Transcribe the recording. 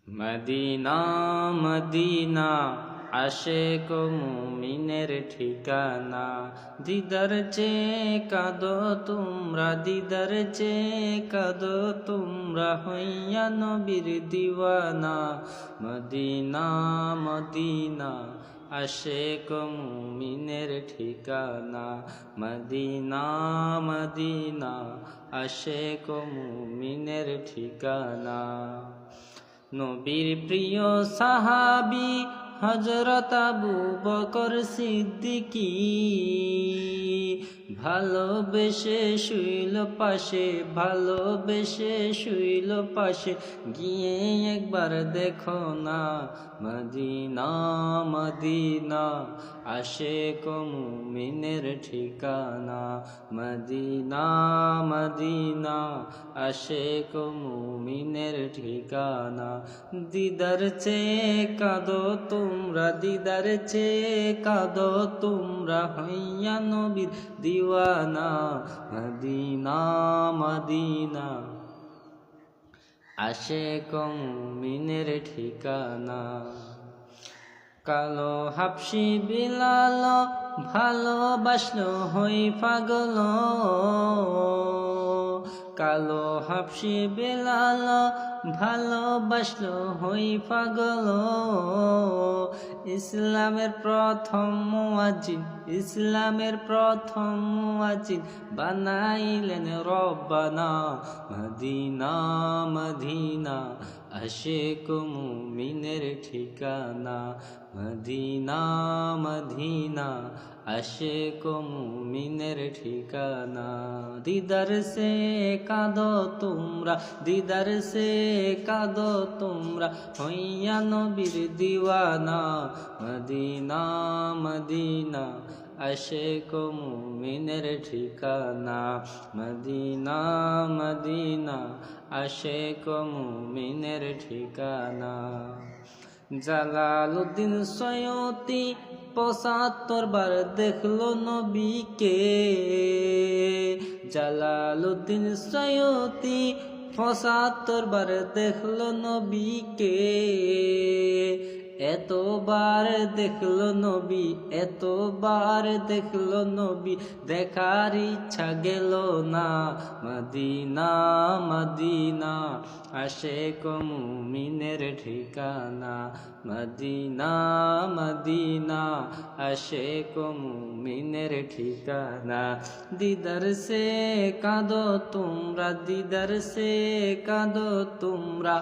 Medina Medina আশেক মুমিনের ঠিকানা। দিদার চেয়ে কাঁদো তোমরা, দিদার চেয়ে কাঁদো তোমরা, হইয়া নবীর দিওয়ানা। মদিনা মদিনা আশেক মুমিনের ঠিকানা। মদিনা মদিনা আশেক মুমিনের ঠিকানা। নবীর প্রিয় সাহাবী হযরত আবু বকর সিদ্দিকী, ভালোবেসে শুইল পাশে, ভালোবেসে শুইল পাশে, গিয়ে একবার দেখো না। মদিনা মদিনা আশেক মুমিনের ঠিকানা। মদিনা মদিনা আশেক মুমিনের ঠিকানা। দিদার চেয়ে কাঁদো তোমরা, দিদার চেয়ে কাঁদো তোমরা, হইয়া নবীর দিওয়ানা। মদিনা মদিনা আশেক মুমিনের ঠিকানা। কালো হাবশি বিলাল ভালোবাসলো হই পাগল, কালো হাবশি বিলাল ভালোবাসলো হই পাগল। ইসলামের প্রথম মুয়াজ্জিন, ইসলামের প্রথম মুয়াজ্জিন বানাইলেন রব্বানা। মদিনা মদিনা আশেক মুমিনের ঠিকানা। মদিনা মদিনা আশেক মুমিনের ঠিকানা। দিদার সে কাঁদো তোমরা, দিদার সে কাঁদো তোমরা, হইয়া নবীর দিওয়ানা। মদিনা মদিনা আশেক মুমিনের ঠিকানা। মদিনা মদিনা আশেক মুমিনের ঠিকানা। জালালউদ্দিন সৈয়দী ৭৫ বার দেখলো নবীকে, জালালউদ্দিন সৈয়দী ৭৫ বার দেখলো নবীকে। এতবার দেখলো নবী, এতবার দেখলো নবী, দেখার ইচ্ছা গেল না। মদিনা মদিনা আশেক মুমিনের ঠিকানা। মদিনা মদিনা আশেক মুমিনের ঠিকানা। দিদার সে কাঁদো তোমরা, দিদার সে কাঁদো তোমরা,